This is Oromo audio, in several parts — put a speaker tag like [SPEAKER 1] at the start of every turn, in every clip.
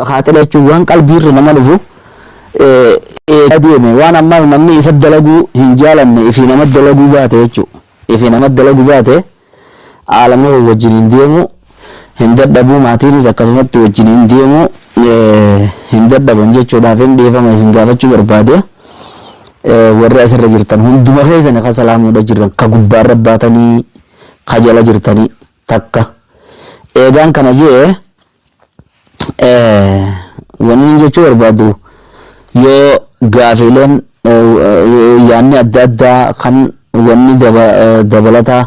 [SPEAKER 1] خاطرته وان قلبي لما نفو أديمه وانا ما نمني يسدلقو هنجالن في نمد دلقو باته يجو في نمد دلقو باته عالمه وجنين ديمو هندر دبو ماتيني زكاسمت وجنين ديمو هندر دبون جيشو دافين ديفا ما يسنقافتشو برباده warra asirra jirtan hunduma keessan ka salaamuudha jiran ka gubbaa rabbaatanii ka jala jirtanii takka eegaan kana jee wanni jechuu barbaadu yoo gaafileen yaanni adda addaa kan wanni dabalataa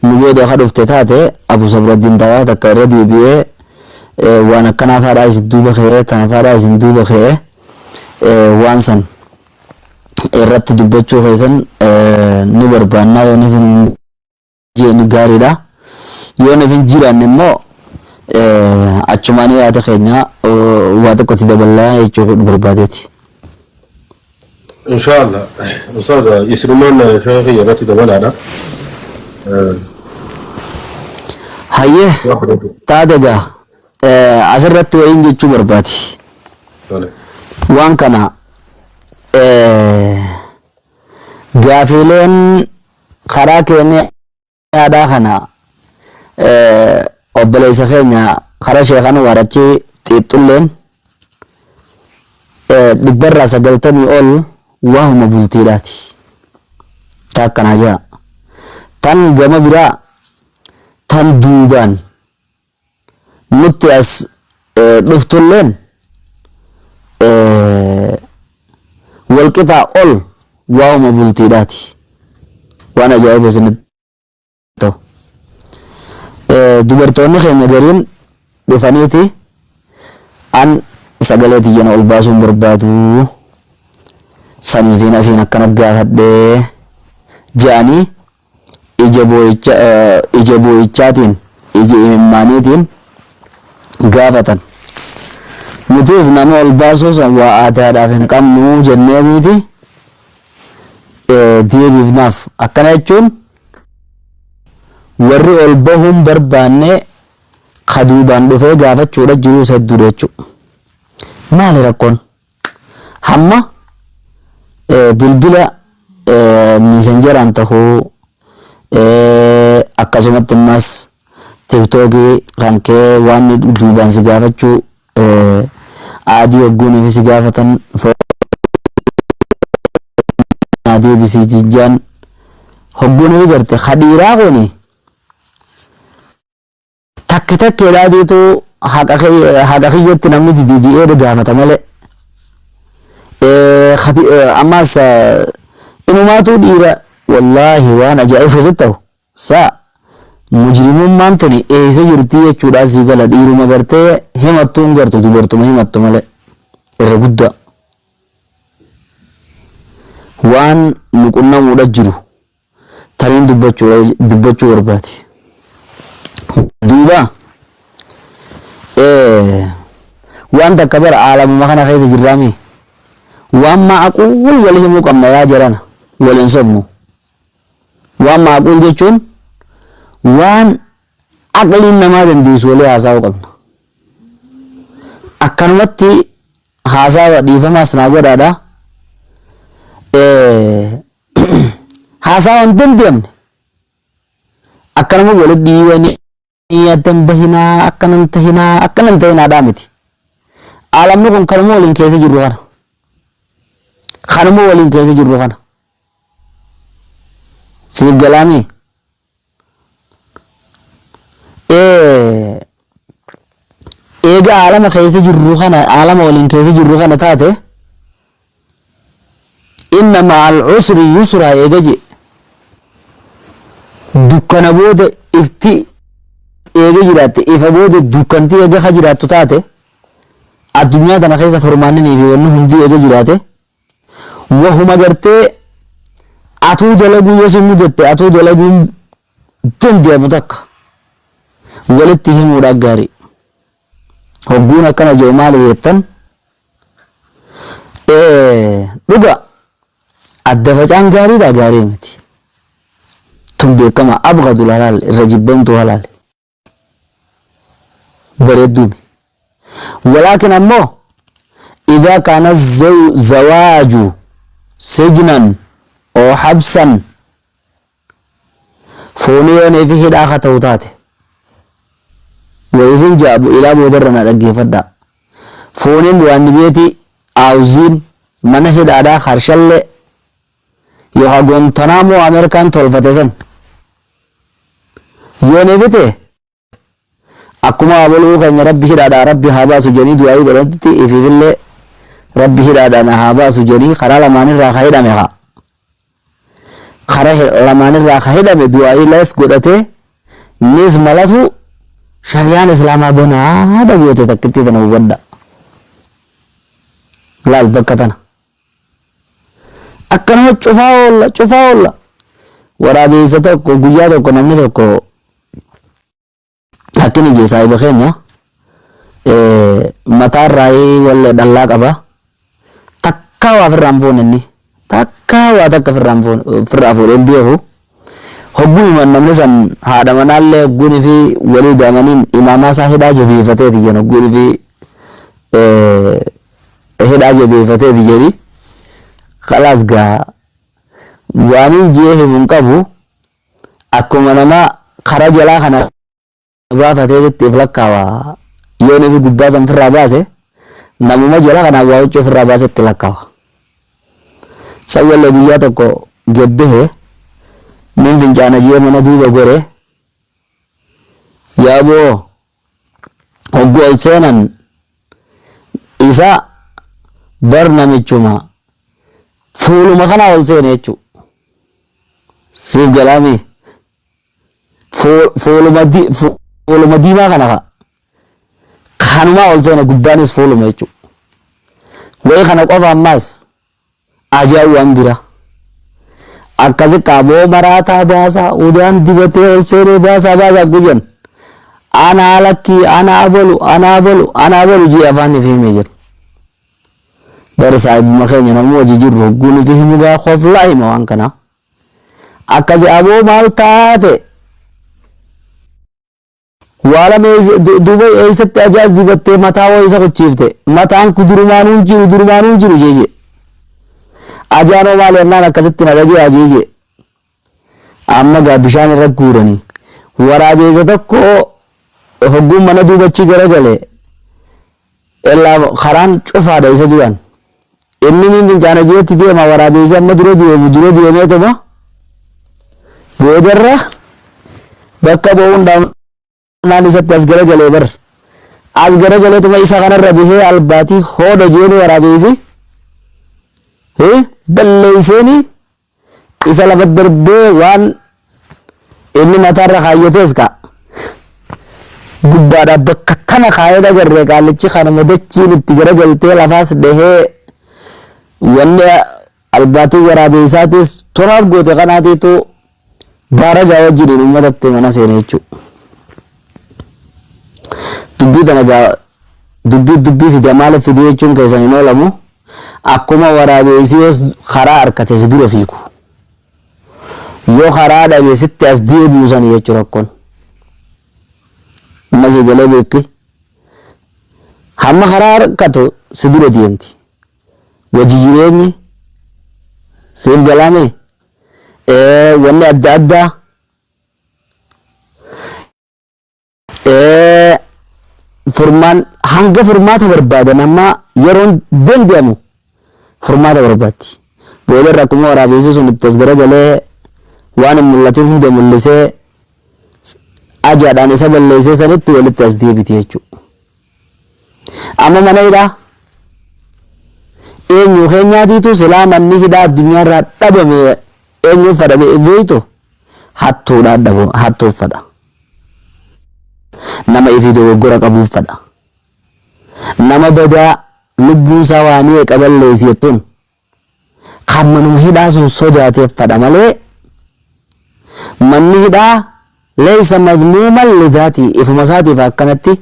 [SPEAKER 1] nu booda ka dhufte taate Abu Sabraddiin taate takka irra deebi'ee waan akkanaaf haadhaa isin duuba kee tanaaf haadhaa isin duuba kee waan san irratti dubbachuu keessan nu barbaannaa yoo nifin jeeni gaariidha yoo nifin jiran immoo achumaanii yaada keenya waa tokkotti daballaa jechuu barbaadeeti.
[SPEAKER 2] Inshallah Ustaz Yusruman Sheikh irratti dabalaadha.
[SPEAKER 1] Hayyee taategaa asirratti wayiin jechuu barbaadi. Waan kana gaafileen karaa keenya aadaa kana obboleessa keenya karaa sheekan warachii xiixxulleen 190 ol waahuma bultiidhaati taakkanaa jira tan gama biraa tan duubaan nutti as dhuftulleen walqixa ol waahuma bultiidhaati waan ajaa'iba isinitti ta'u dubartoonni keenya gariin dhufaniiti an sagalee tiyyana ol baasuun barbaadu saniifiin asiin akkana gaafadhee je'anii ija boo'ichaatiin ija imimmaaniitiin gaafatan nutis nama ol baasuu san waa aadaadhaaf hin qabnu jenneeniiti deebiifnaaf akkana jechuun warri ol bahuun barbaanne kaduubaan dhufee gaafachuudha jiruu isa hedduu jechuudha. Maali rakkoon hamma bilbila miisenjeraan tahuu akkasumatti ammas tiiktookii kan kee waan duubaan si gaafachuu adii waggoon si gaafatan adii bisi jijjaan hoggoon ni garte khadiiraa kuni takka daadiitu haqa kiyyatti namni didiji'ee gaafata malee ammas inumaatu dhiira wallaahi waan ajaa'ibu sitti ta'u saa mujrimummaan tuni eessa jirtii jechuudha asii gala dhiiruma gartee himattuun gartu dubartuma himattu malee irra guddaa waan nuqunnamuudha jiru tariin dubbachuu barbaade duuba waan takka bara aalamuma kana keessa jirraami waan maaquul wali himuu qabna yaa jarana waliin sobnu waan maaquul jechuun waan aqliin namaa dandeessu walii haasa'uu qabna akkanumatti haasawa dhiifamaas naa godhaadha haasawa hin dandeenye akkanuma walitti dhiiwanii addan bahinaa akkanan tahinaa dhaamiti aalamni kun kanuma waliin keessa jirru kana siif galaami eega aalama keessa jirru kana aalama waliin keessa jirru kana taate inna ma'al usri yusra eega je dukkana booda ifti eega jiraatte ifa booda dukkanti eega ka jiraattu taate addunyaa tana keessa furmaanni fi wanni hundi eega jiraate wahuma gartee atuu dalaguu yoo si mudatte atuu dalaguu dandeemu takka walitti himuudha gaarii hogguun akkana jiru maali jettan dhuga adda facaan gaariidha gaarii miti tun beekama abgadu halaal irra jibbamtu halaal bareedduumi ولكن أمو إذا كان الزواج سجنا أو حبسا فونيون فيه داخة توتاته وإذن جابوا إلى بودرنا لقي فدا فونين وان بيتي أوزين من هدادا خرشل يوغون تنامو أمريكان تولفتسن يوني بيتي أكما أبلو كان ربي هدادا ربي هابا سجني دعائي بلدتي إفي بالله ربي هدادا نهابا سجني خرال ماني راخا هدا ميخا خرال ماني راخا هدا مي دعائي لس قدته نيز ملاتو شريان إسلاما بنا هذا بيوتي تكتي تنوبدا لا البكتنا أكنه شفاولا ورابي ستوكو قيادوكو نمنتوكو أكني جي سايب خينيا مطار راي ولا دلاك أبا تكاوا في الرامفون إني تكاوا في الرامفون إنبيهو هبوي من نمسن هذا منال هبوني في وليد أمانين إماما ساهدا جبي فتاة جن هبوني في هدا جبي فتاة جري خلاص جا وانين جيه منكبو أكو منما خرج لا خنا با فتاة تفلك كوا يوني في جبازم في الراباسة نموما جلا خنا واوچو في الراباسة تلك كوا سوى اللي بيجاتكو جبه من فنجانا جيه منا دوبا غوري يابو هقو السنن إذا برنامجهما فولو مخنا السنن يجو سيف كلامي فولو مدي ما خنا خانما السنن قبانيس فولو ما يجو وي خنا قفا ماس أجاو أمبرا akkasi qaboo maraataa baasa udaan dibatee ol seenee baasa guyyan ana lakki ana bolu jii afaan fi himee jira barsa ibuma keenya namoo jijjiirru hogguun fi himugaa qoflaa hima waan kana akkasi aboo maal taate waala dubai eessatti ajaas dibattee mataa wayii isa qochiifte mataan ku durumaanuun jiru jeje ajaanoo maal yennaan akkasitti na dhagee ajeeje amma gaa bishaan irra guuranii waraabeessa tokko hogguun mana duubachi garagale illaa karaan cufaadha isa du'an inni niin fincaana jeetti deema waraabeessi amma dura deemee toma boodarra bakka bo'uun naan isatti as garagalee bar as garagalee tuma isa kanarra bihee albaatii hooda jeeni waraabeessi balleeyseni isa lafa darbee waan inni mataarra kaayyatees ka gubbaadha bakka tana kaayee dagarree qaalichi kanama dachiin itti garagaltee lafaas dhahee wanni albaatii waraabeessaatis toraaf goote kanaatiitu baaragaa wajjiniin uummatatti mana seene jechuu dubbii tana gaa dubbii fide maaliif fide jechuun keessan hin oolamu akkuma waraabeessi yoo karaa harkate si dura fiigu yoo karaa dhabe sitti as deebi'uusan jechuu rakkoon masi galee beekki hamma karaa harkatu si dura deemti wajji jireenyi siif galame wanni adda addaa furmaan hanga furmaata barbaadan amma yeroon dandeemu furmaata barbaaddi boodarra akkuma waraabessi sun itti as garagalee waan hin mul'atin hunda mul'isee ajaadhaan isa balleessee sanitti walitti as deebiti jechuudha. Amma mana hidhaa eenyu keenyaatiitu silaa manni hidhaa addunyaarraa dhabame eenyuuf fadhame beeytu hattuuf fadha. Nama ifii dogoggora qabuuf fadha. Nama badaa lubbuun isaa waanii qaballeessi jettuun kan manuma hidhaa sun sodaateef fadha malee manni hidhaa leeysa madmuuman lidaatii ifuma isaatiif akkanatti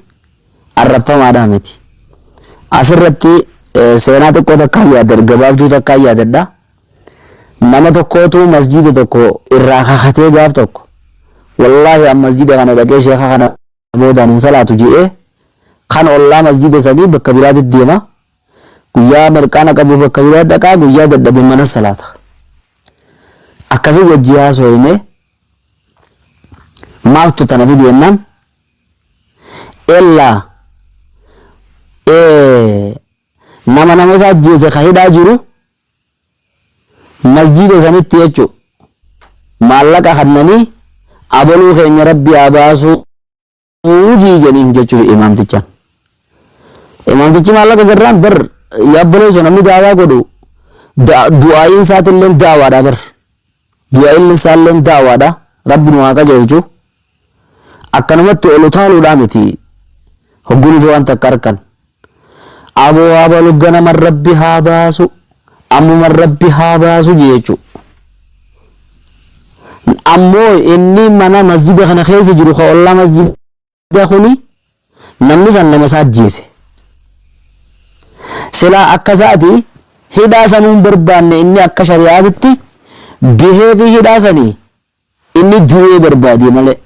[SPEAKER 1] arrabfamaadhaa miti. Asirratti seenaa tokko takkaan yaadadha gabaabduu takkaan yaadadha. Nama tokkootu masjiida tokko irraa kakatee gaaf tokko wallaahi an masjiida kana dhaqee sheeka kana boodaan hin salaatu jedhee kan ollaa masjida sanii bakka biraatti deema guyyaa mirqaana qabu bakka biraa dhaqaa guyyaa dadhabe mana salaata akkasii wajji haasofne maaltu tana fide jennaan ella nama isaa ajjeese ka hidhaa jiru masjida sanitti jechu maallaqa kannanii abaluu keenya rabbi haa baasuu jiijaniin jechuudha imaamtichi maallaqa garraan bar yaabbaloo sun namni daawaa godhu du'aayin isaatillee daawaadha bar du'aayin isaallee daawaadha rabbi nu haa qajeelchu akkanumatti ol utaaluudhaa miti hogguun fi waan takka harkan aboo abalu ganama rabbi haa baasu ammuma rabbi haa baasu jechu ammoo inni mana masjida kana keessa jiru ka ollaa masjida kuni namni san nama isaa ajjeese silaa akka isaati hidhaa sanuun barbaanne inni akka shari'aatitti bihee fi hidhaa sanii inni du'ee barbaadee malee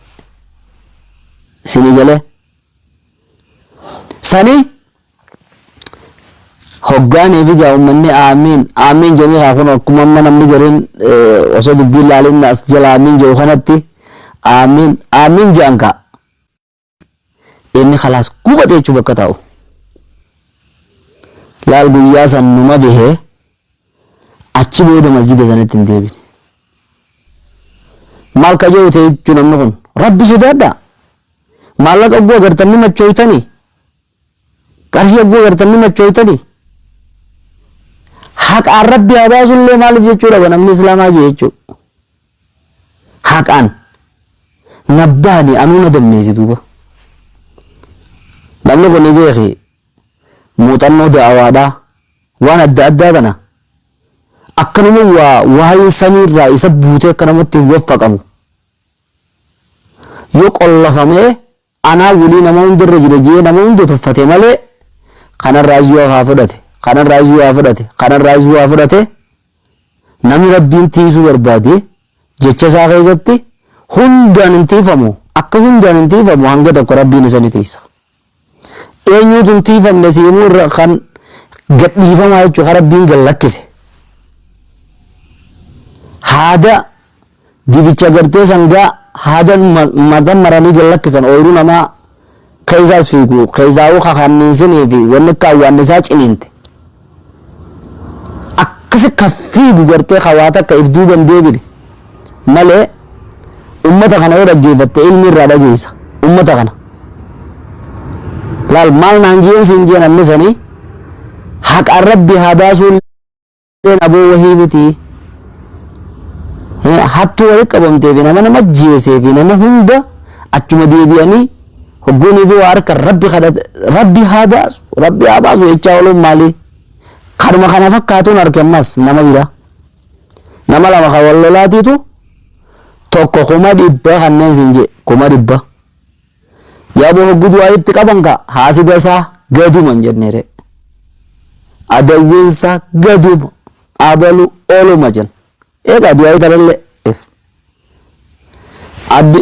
[SPEAKER 1] sinii galee sanii hoggaanii fi uummanni aamiin jedhanii haa kun akkuma amma namni gariin osoo dubbii ilaalin as jala aamiin jedhu kanatti aamiin jedhan kaa inni khalaas gubate jechuu bakka taa'u laal guyyaa san numa bihee achi booda masjida sanatti hin deebine maal ka jedhu ta'e jechuu namni kun rabbi sodaadhaa maallaqa ogguu agartanii machooytanii qarshii ogguu agartanii machooytanii haqaan rabbi haa baasullee maaliif jechuudha namni islaamaa jee jechuudha haqaan nabbaani anuu na dammeessi duuba namni kun ni beeki muuxannoo da'awaadhaa waan adda addaa tana akkanuma waa'ee samiirraa isa buutee akka namatti waffa qabu yoo qollafamee anaa wulii nama hundarra jira jee nama hunda tuffate malee kanarraa iyyuu haa fudhate kanarraa iyyuu haa fudhate kanarraa iyyuu haa fudhate namni rabbiin tiisuu barbaade jecha isaa keessatti hundaan hin tiifamu akka hundaan hin tiifamu hanga tokko rabbiin isa ni tiisa eenyuutu hin tiifamne siimuu irra kan gadhiifamaa jechuudha kan rabbiin gallakkise haada dibicha gartee sangaa haada mata maranii gallakkisan ooyiruu namaa keessaas fiigu keessaawuu kakanniinsinii fi wanni akka awwaannisaa ciniinte akkasi ka fiigu gartee hawaata akka if duuban deebine malee ummata kana yoo dhaggeeffatte ilmi irraa dhageessa ummata kana laal maal naan jeen siin jeen annisanii haqaan rabbi haa baasuu leen aboo wahii miti hattuu wali qabamtee fi nama jeesee fi nama hunda achuma deebi'anii hogguunii fi waa harka rabbi haa baasu jechaa ooluun maali kanuma kana fakkaatuun harke ammas nama bira nama lama kan wal lolaatiitu tokko 100,000 kanneen siin jee 100,000 yaaboo hogguu du'aa itti qaban ka haasida isaa gaduman jenneere adawwiinsa gaduma abalu ooluma jen eegaa du'aa itarallee abbi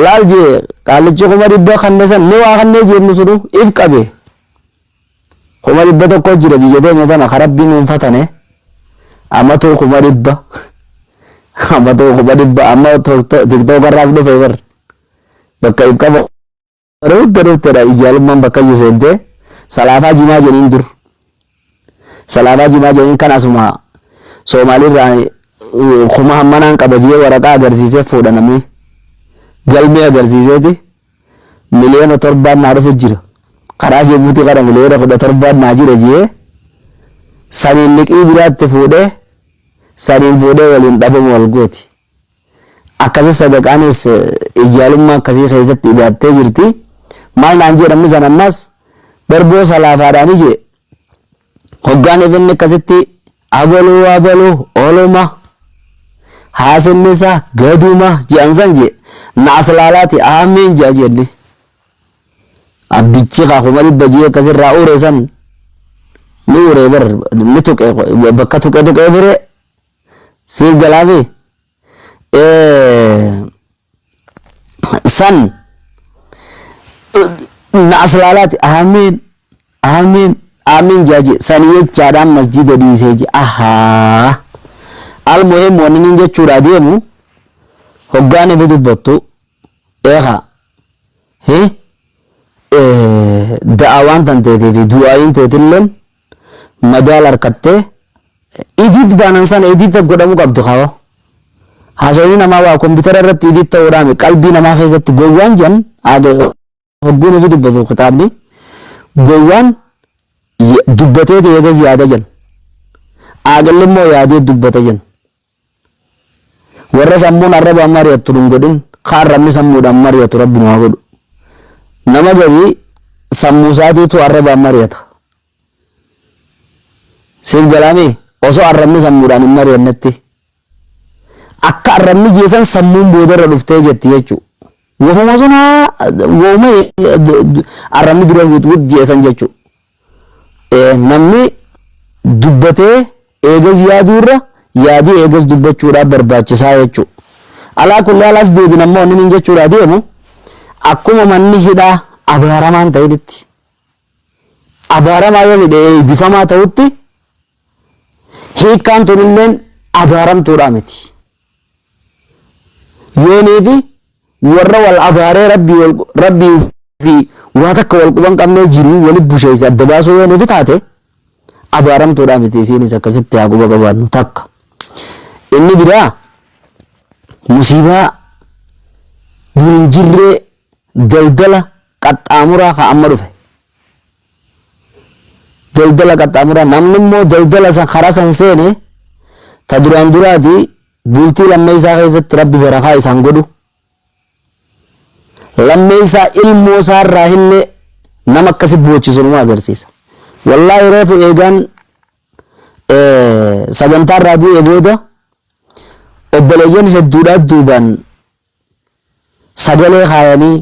[SPEAKER 1] laal jee qaalichi 100,000 kanneesan ni waa kannee jennu sunu if qabe 100,000 tokko jira biyya teenya tana ka rabbiin uunfatane amatu 100,000 amatu 100,000 amma tiktookarraas dhufe bar bakka if qaba Rutera ijaalummaan bakka yuusente salaafaa jimaa jeniin dur salaafaa jimaa jeniin kan asuma Soomaalirraa kuma hammanaan qaba jee waraqaa agarsiisee fuudhaname galmee agarsiiseeti miliyoona 7 naa dhufu jira karaa Jibuutii kana miliyoona 17 naa jira jee saniin liqii biraatti fuudhee saniin fuudhee waliin dhabamu wal gooti akkasii sadaqaanis ijaalummaa akkasii keessatti hidhattee jirti maal naan jedhamni san ammas darboo salaafaadhaan ije hoggaan efinni akkasitti abaluu ooluma haasinni isaa gaduma je'an san je naas laalaati aamiin je'a jenni abbichi kaa 100,000 jee akkasirraa ure san ni ure bar ni tuqe bakka tuqe bire siif galaafi san na aslaalaati amiin jaaji sanii jechaadhaan masjida dhiisee je ahaa almuhim wanni nin jechuudha deemu hoggaan ifi dubbattu eeqa da'awaan tan teetee fi du'aayin teetilleen madaal harkattee idit baanan sana idita godhamu qabdu kawa haasawni namaa waa kompiitara irratti idit ta'uudhaami qalbii namaa keessatti gowwaan jan hogguun ifi dubbatu kitaabni gowwaan dubbatee eegas yaada jan aagalli immoo yaadee dubbata jan warra sammuun arrabaan mari'attu dun godhin kaan rabni sammuudhaan mari'atu rabbi nu haa godhu nama gadi sammuu isaatiitu arrabaan mari'ata siif galaami osoo arrabni sammuudhaan hin mari'annetti akka arrabni jeesan sammuun boodarra dhuftee jetti jechuu wahuma sun wahuma arrabni dura wut jeesan jechuu namni dubbatee eegas yaaduurra yaadii eegas dubbachuudhaaf barbaachisaa jechuu alaa kulli alaas deebin ammoo inni hin jechuudhaa deemu akkuma manni hidhaa abaaramaan ta'etti abaaramaa yoo hidhe bifamaa ta'utti hiikkaan tunilleen abaaramtuudhaa miti yooniifi warra wal abaaree rabbii fi waa takka wal quban qabnee jiruu wali busheesse adda baasuu yooniifi taate abaaramtuudhaa miti isiinis akkasitti haa quba qabaannu takka inni biraa musiibaa durin jirree daldala qaxxaamuraa ka amma dhufe daldala qaxxaamuraa namni immoo daldala san karaa san seene ta duraan duraati bultii lammeeysaa keessatti rabbi barakaa isaan godhu lammeeysaa ilmoo isaarraa illee nama akkasi boochisu numa agarsiisa wallaahi reefu eegaan sagantaarraa bu'ee booda obboleeyyan hedduudhaa duubaan sagalee kaayanii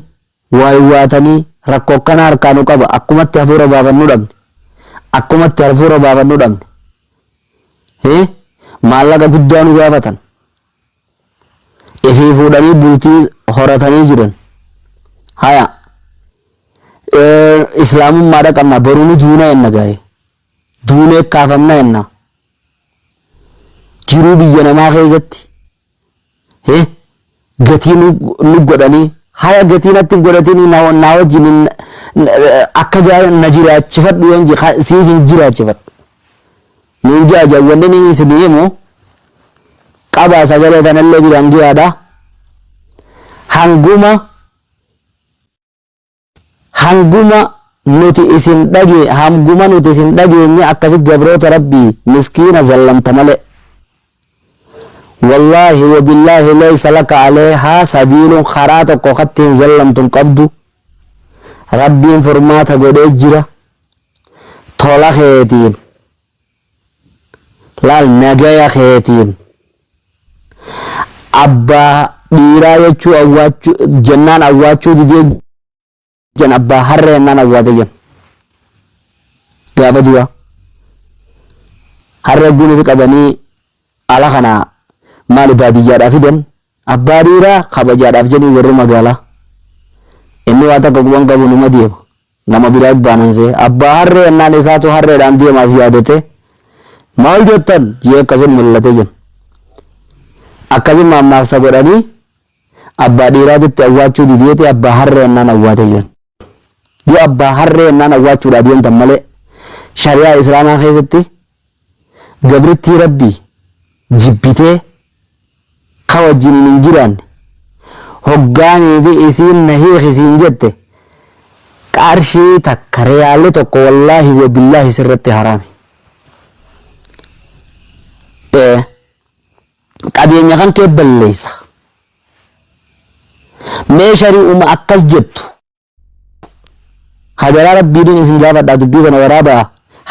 [SPEAKER 1] waatanii rakkoo akkana harkaanu qaba akkumatti hafuura baafannu dhabne akkumatti hafuura baafannu dhabne maallaqa guddaa nu gaafatan ifii fuudhanii bultii horatanii jiran haya islaamummaadha qabna baruuni duuna enna gaa'e duunee kaafamna enna jiruu biyya namaa keessatti gatii nu godhanii haya gatii natti godhatanii na wajjin akka na jiraachifadhu yoon siisin jiraachifadhu nuun jaaja wanni ni isin himu qabaa sagalee tanallee biraan giyaadha hanguma nuti isin dhageenye akkasit gabroota rabbii miskiina zallamta malee والله وبالله ليس لك عليها سبيل خراتك وقتين زلمتم قبدو ربي فرماتا قد اجرا طولا خيتين لال نجايا خيتين أبا ديرا يچو أواچو جنان أواچو دي جن أبا هر نان أواتا جن قابا دوا هر قولي فيك أبني على خنا maali baadiyyaadhaaf fidan abbaa dhiiraa kabajaadhaaf jedhanii warri magaalaa inni waa takka quban qabu numa deema nama biraa baanansee abbaa harree ennaan isaatu harreedhaan deemaaf yaadate maal jettan jee akkasin mul'ate jen akkasin maammaaksa godhanii abbaa dhiiraatitti awwaachuu dideete abbaa harree ennaan awwaate jen yoo abbaa harree ennaan awwaachuudhaa deemtan malee shari'aa islaamaa keessatti gabrittii rabbii jibbitee kawajjin hin jiraanne hoggaanii fi isiin na hiikisiin jette qarshii takka riyaalli tokko wallaahi wa billaahi sirratti haraami qabeenya kan kee balleessa mee shari'uma akkas jettu hadaraa rabbiidin isin gaafadhaa dubbii kana waraabaa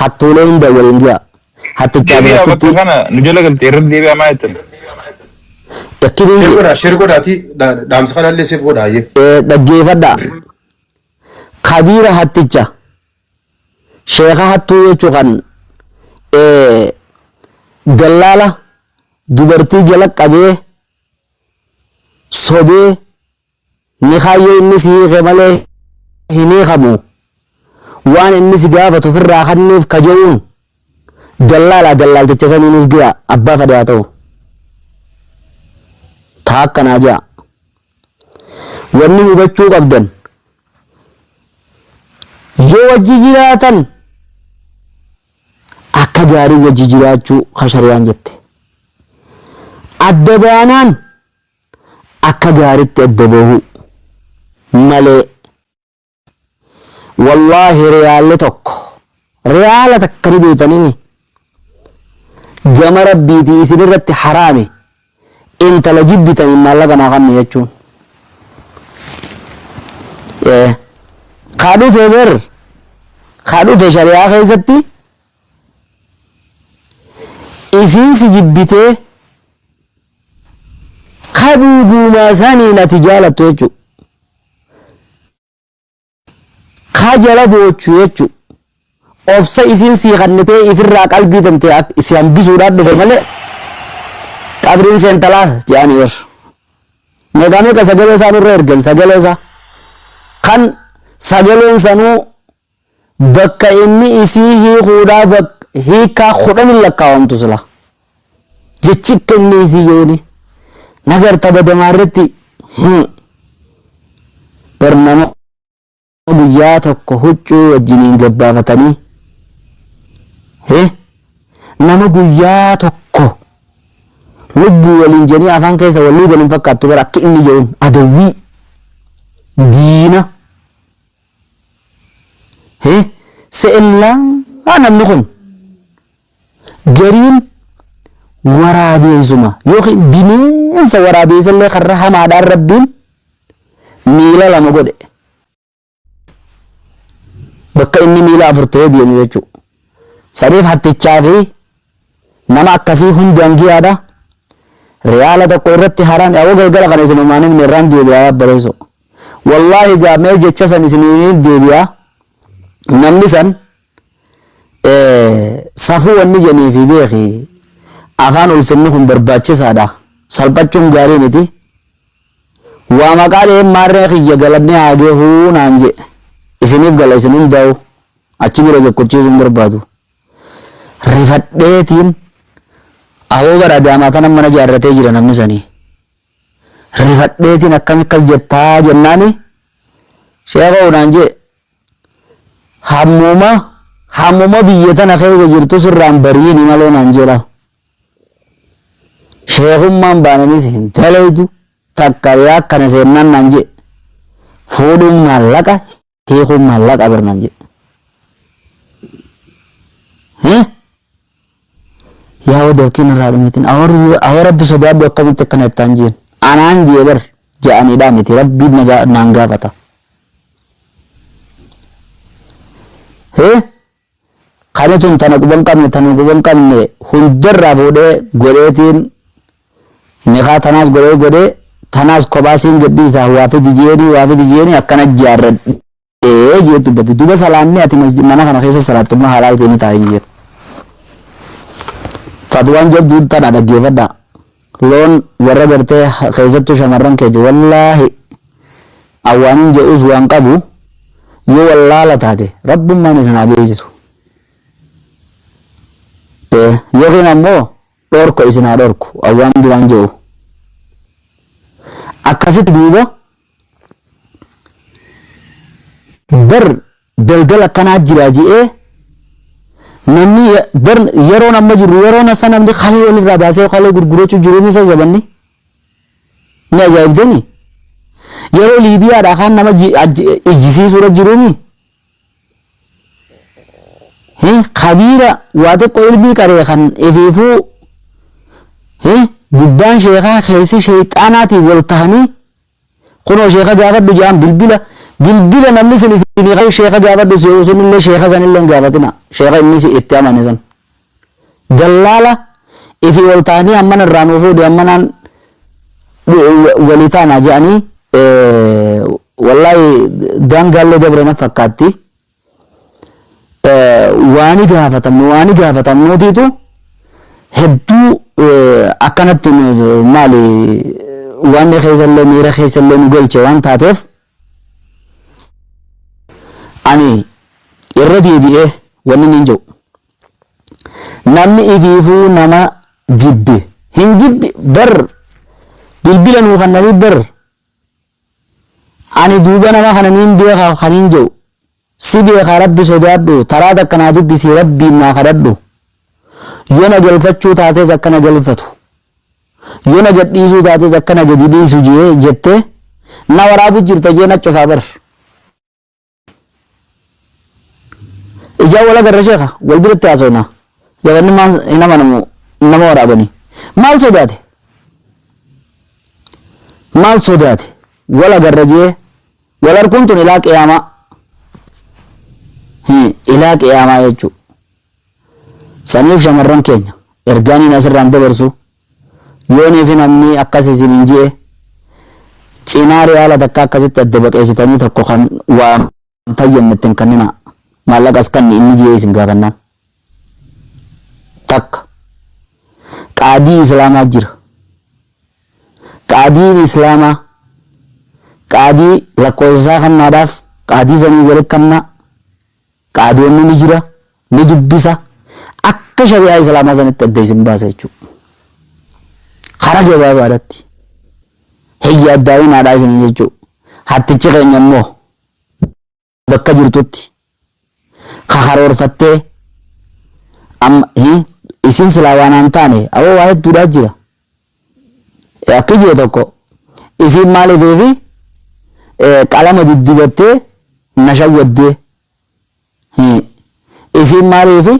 [SPEAKER 1] hattuulee hin dawwaliin gi'a hattichaa biratti
[SPEAKER 3] kana nu jala galtee irra deebi'aa maa jettan
[SPEAKER 2] shir godhaati dhaamsa kanallee siif godhaaye
[SPEAKER 1] dhaggeeffadha kabiira hatticha sheeka hattuu jechuu kan dallaala dubartii jala qabee sobee ni kaayyoo inni si hiike malee hini qabu waan inni si gaafatu ofirraa kanniif kaje'uun dallaalticha saniinis gira abbaa fadaa ta'u taakkanaa ja'a wanni hubachuu qabdan yoo wajji jiraatan akka gaarii wajji jiraachuu shari'aan jette adda baanaan akka gaariitti adda bahu malee wallaahi riyaalli tokko riyaala takka ni beektanii gama rabbiitii isin irratti haraame intala jibbitanii maallaqa naa qabne jechuun kadhufe shari'aa keessatti isin si jibbitee kadhuugumaa saniin ati jaalattu jechuudha ka jala boochu jechu obsa isin si kannite ifirraa qalbii tante si hambisuudhaan dhufe malee qabriin seentalaa jedhanii war meeqaa meeqa sagalee isaan irra ergan sagalee isaa kan sagaleen sanuu bakka inni isii hiikuudhaa hiikaa 10 lakkaawamtu sila jechi akka inni isii yooni nagarta badamaarratti barnama guyyaa tokko huccuu wajjiniin gabbaafatanii nama guyyaa tokko lubbuu waliin jedhanii afaan keessa walii waliin fakkaattu bara akka inni jedhuun adawwii diina se'ellaa namni kun gariin waraabeessuma yookiin bineensa waraabeessallee karra hamaadhaan rabbiin miila lama godhe bakka inni miila 4 ta'ee deemu jechuudha. Saniif hattichaa fi nama akkasii hundaan giyaadha. Riyaala tokko irratti haraan yaa'uu galgala kana isin uumaniif irraan deebi'aa bareeso. Wallaahi gaamee jecha san isiniin deebi'aa namni san safuu wanni jennee fi beeki afaan ulfinni kun barbaachisaadha. Salphachuun gaarii miti. Waa maqaalee maarree kiyya galannee haagee huunaan jedhe. Isiniif gala isin hundaa'u achi bira jekkochiisuun barbaadu rifadheetiin awoo gara adaamaa kana mana jaarratee jira namni sanii rifadheetiin akkam akkas jettaa jennaani sheeka unaan jee hammuma biyya tana keessa jirtu sirraan bariini malee naan jedha sheekummaan baananis hin talaytu takkaree akkana seennaan naan jee fuudhuun maallaqa hiikun maallaqa birnan jedhe yaa wadookiin irraa dhumeetiin awwa rabbi sodaadhu akkamitti akkana ittaan jeen anaan jee bar je'aniidhaa miti rabbiin naan gaafata kanitun tana quban qabne hundarraa fuudhee godheetiin niqaa tanaas godhee tanaas kophaasiin gadhiisaa waafiti jeeni akkana jaarradhe jeetu bade duba salaanni ati mana kana keessa salaattummaa halaal seenii taa'in jeetu. Fatwaan jabduun tana dhaggeeffadha. Loon warra gartee keessattuu shamarran keenya wallaahi awwaaniin jedhus waan qabu yoo wallaala taate rabbummaan isin haa beeksisu. Yookiin ammoo dhorko isin haa dhorku awwaan biraan jedhu. Akkasitti duuba bar daldala akkanaa jira je'ee namni bar yeroon amma jiru yeroon asa namni kalee walirraa baasee kalee gurgurachuu jiruun isa zabanni ni ajaa'ibdeni yeroo liibiyaadhaa kan nama ijjisiisuudha jiruumi kabiira waa xiqqoo ilbii qaree kan ifeefuu gubbaan sheekaa keessi sheexaanaatiin wal tahanii kunoo sheeka gaafadhu jedhan bilbila namni sin isinii sheeka gaafadhu sunillee sheeka sanillee gaafatina sheeka inni itti amane san dallaala ifi wal tahanii amman irraa nuu fuudhe ammanaan walii taanaa jedhanii wallaahi daangaallee dabre na fakkaatti waani gaafatamnuutiitu hedduu akkanatti maali waan keessallee miira keessallee nu galche waan taateef ani irra deebi'ee wanni nin jiru namni ifiifuu nama jibbe hin jibbi bar bilbila nuu kannanii bar ani duuba nama kana niin beekaa kaniin jiru si beekaa rabbi sodaadhu taraa takka naa dubbisii rabbiin naa kadhadhu yoo na galfachuu taates akkana galfatu yoo na gadhiisuu taates akkana gadi dhiisu jettee na waraabu jirta jee na cufaa bar ijaa wala garra sheeka wal biratti haasofna jabanni nama waraabanii maal sodaate wala garra jee wal arguun tun ilaa qiyaamaa jechuu saniif shamarran keenya ergaaniin asirraan dabarsu yoonii fi namni akkas isin hin jee cinaa riyaala takka akkasitti adda baqeessitanii tokko kan waa fayyannettiin kannina maallaqas kan inni jee isin gaafannaan takka qaadii islaamaa jira qaadiin islaamaa qaadii lakkoofsisaa kannaadhaaf qaadii sanii walitti kannaa qaadiyoonni ni jira ni dubbisa akka shari'aa islaamaa sanitti adda isin baasa jechuudha karaa gabaabaadhaatti hiyya addaa'uun haadhaa isin jechuudha hattichi keenya immoo bakka jirtutti kakaroorfattee isin silaa waan hin taane aboo waa hedduudhaa jira akka jiru tokko isin maaliifi qalama diddibattee na shawwaddee isin maaliifi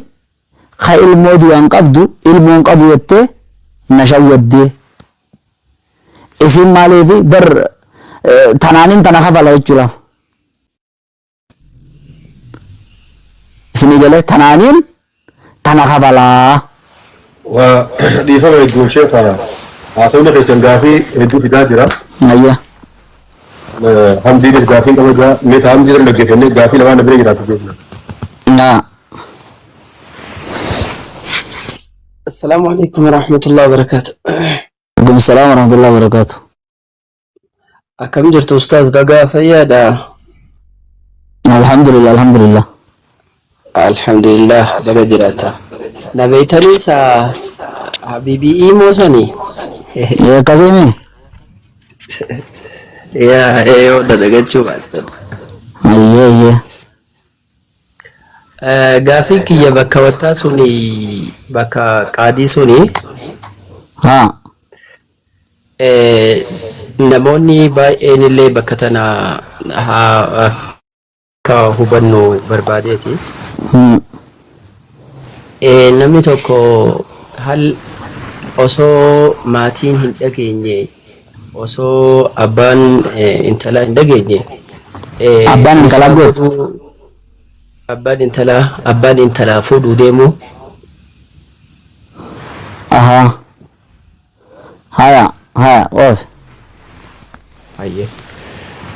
[SPEAKER 1] ka ilmoo duraan qabdu ilmoon qabu jettee na shawwaddee isin maaliifi bar tanaanin tana kafala jechuudha isinii galee tanaanin tana kafalaa
[SPEAKER 2] dhiifama hedduun sheeka haasawna keessan gaafii hedduu fidaa jira
[SPEAKER 1] ayya
[SPEAKER 2] hamdiinis gaafii qaba meeta hamdii irra dhaggeeffannee gaafii lamaan na bira jiraatu jechuudha
[SPEAKER 4] السلام عليكم ورحمة الله وبركاته.
[SPEAKER 1] وعليكم السلام ورحمة الله وبركاته.
[SPEAKER 4] أكم جرت أستاذ رجاء فيادا؟
[SPEAKER 1] الحمد لله الحمد لله.
[SPEAKER 4] الحمد لله لقد جراتا. نبيتني سا حبيبي إيمو سني.
[SPEAKER 1] يا كازيمي.
[SPEAKER 4] يا إيو دلقت شو بعد.
[SPEAKER 1] أيه.
[SPEAKER 4] Gaafii kiyya bakka wattaa suni bakka qaadii suni namoonni baay'een illee bakka tana akka hubannu barbaadeeti. Namni tokko hal osoo maatiin hin dhageenye osoo abbaan intalaa hin dhageenye
[SPEAKER 1] abbaan intalaa gootu
[SPEAKER 4] abbaan intalaa fuudhuu deemu.
[SPEAKER 1] Haya oof.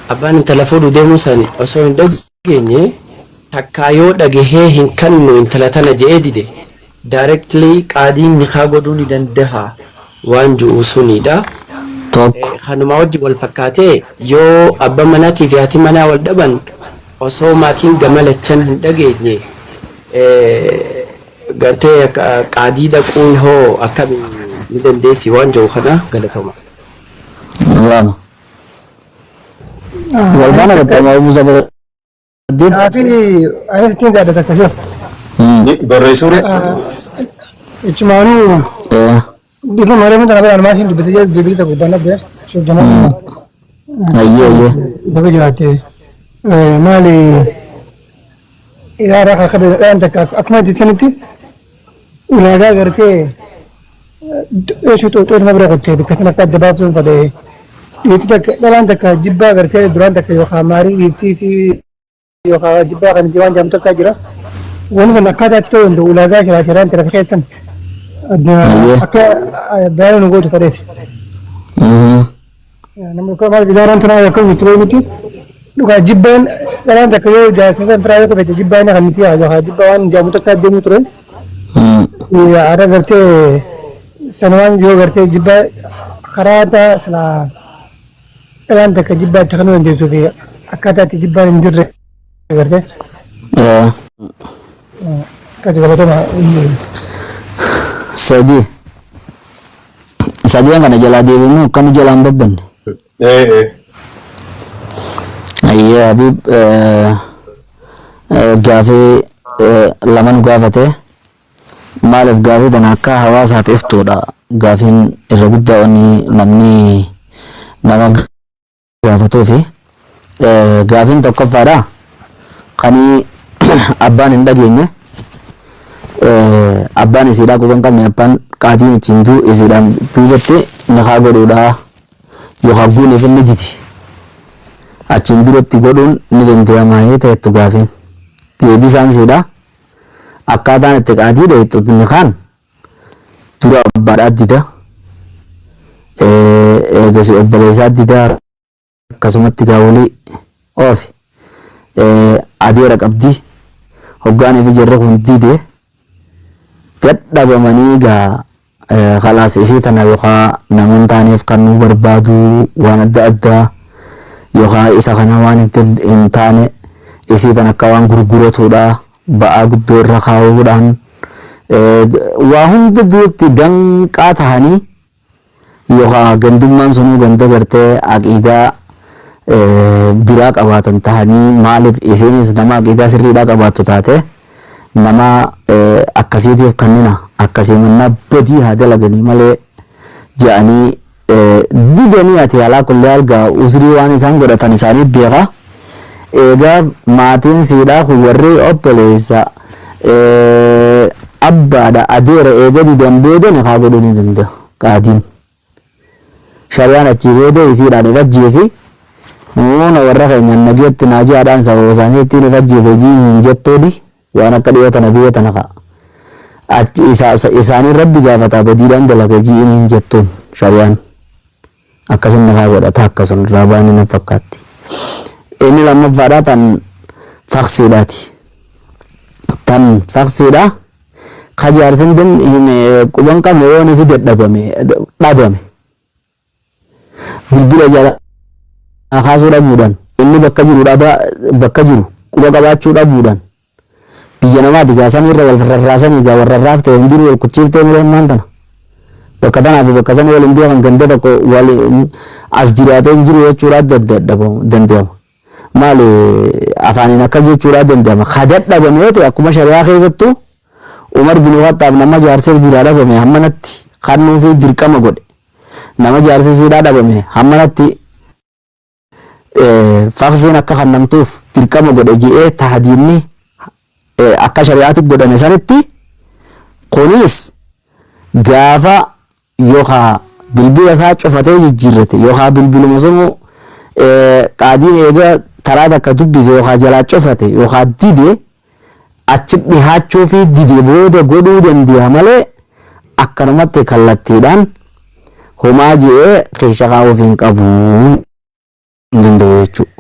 [SPEAKER 4] Abbaan intalaa fuudhuu deemu sani osoo hin dhageenye takkaa yoo dhagahee hin kannu intala tana je'ee dide directly qaadiin nikaa godhuu ni danda'a waan jiru sunidha. Kanuma wajji wal fakkaatee yoo abba manaatii fi haati manaa wal dhaban osoo maatiin gamalachan hin dhageenye gartee qaadii dhaquun hoo akkamiin ni dandeessi waan jiru kana galatoma.
[SPEAKER 1] Wal faana gattama Musa Baraddiin.
[SPEAKER 5] Anis ittiin gaadata akkasii.
[SPEAKER 2] Barreessuudha.
[SPEAKER 5] Ichumaanuu bifa malee mun tanabee almaasiin dubbisee jira bibilita gubbaan dhabbee shojjamaa.
[SPEAKER 1] Ayyee.
[SPEAKER 5] Bakka jiraattee maali idaara akka dhaan takka akkuma jettanitti ulaagaa gartee eessu xooxoo nama bira qottee bakka sana akka adda baaftuun fadhee dhiitti takka dhalaan takka jibbaa gartee duraan takka yookaan maarii dhiiftii fi yookaan jibbaa kan waan jaamtu akka jira. Wani san akkaataa itti ta'uu danda'u ulaagaa shiraan tira keessan akka baay'ee nu gootu fadheeti. Namni maal idaaraan tanaa yookaan mitiroo miti dhugaa jibbaan dhalaan takka yoo jaarsisan biraa yoo qabate jibbaa inni kan miti haa jibbaa waan jaamutu akka adeemu ture. Aadaa gartee sanawaan yoo gartee jibbaa karaa dhalaan takka jibbaa itti kan dandeessuu fi akkaataa itti jibbaan hin jirre gartee kaji gabatama
[SPEAKER 1] sadii yang kana jalaa deebimu akkanu jalaan babbanne ayyaa Habib gaafii lama nu gaafate maaliif gaafii tana akka hawaasaaf iftuudha gaafiin irra guddaa wanni namni nama gaafatuufi gaafiin tokkoffaadha kanii abbaan hin dhageenye abbaan isiidhaa quban qabne abbaan qaatiin ittiin isiidhaan duubatti nikaa godhuudha yookaan guuneef inni didi achiin duratti godhuun ni danda'ama yoo ta'ettu gaafiin deebisaan isiidhaa akkaataan itti qaatii dheeytu nikaan dura abbaadhaa dida eegasi obboleessaa dida akkasumatti gaawolii oofi adeera qabdi hoggaanii fi jarri kun dide dadhabamanii gaa khalaas isii tana yookaan namoonni taaneef kan nu barbaadu waan adda addaa yookaan isa kana waan hin taane isii tana akka waan gurguratuudha ba'aa guddoo irra kaa'uudhaan waa hunda duutti danqaa tahanii yookaan gandummaan sunuu ganda gartee aqiidaa biraa qabaatan tahanii maaliif isiinis nama aqiidaa sirriidhaa qabaattu taate nama akkasiitiif kannina akkasii mannaa badii haa dalaganii malee je'anii didanii ati alaa kullee argaa usrii waan isaan godhatan isaanii beeka eegaa maatiin siidhaa kun warri obboleessa abbaadha adeera eega didan booda nikaa godhuu ni danda'a qaadiin shari'aan achii booda isiidhaan ifajjeesi nuuna warra keenyan nageetti naaji'aadhaan sababa isaanii ittiin ifajjeese jii hin jettooni waan akka dhiyoo tana biyya tana ka'a achi isaanii rabbi gaafataa badiidhaan dalaga ji'iin hin jettuun shari'aan akkasin nikaa godhata akkasun irraa baanii na fakkaatti inni lammaffaadhaa tan faqsiidhaati tan faqsiidhaa kajaarsin din quban qabne yoon ifi dhabame bilbila jala kaasuu dhabuudhaan inni bakka jiru quba qabaachuu dhabuudhaan biyya namaati gaa samii irra wal rarraasanii gaa warra raaftee hin jiru wal kuchiiftee miidhamnaan tana bakka tanaa fi bakka sanii waliin beekan ganda tokko wal as jiraatee hin jiru jechuudha danda'ama maali afaaniin akkas jechuudha danda'ama kadhadhabame yoo ta'e akkuma shari'aa keessattuu Umar bin Khattab nama jaarsee biraa dhabame hammanatti kannuu fi dirqama godhe nama jaarsee siidhaa dhabame hammanatti faqsiin akka kannamtuuf dirqama godhe ji'ee tahdiinni akka shari'aatti godhame sanitti kunis gaafa yookaan bilbila isaa cufatee jijjiirrate yookaan bilbiluma sunuu qaadiin eega taraa takka dubbise yookaan jalaa cufate yookaan dide achi dhihaachuu fi dide booda godhuu danda'a malee akkanumatti kallattiidhaan homaa ji'ee keessa kaa'uuf hin qabu hin danda'u jechuudha.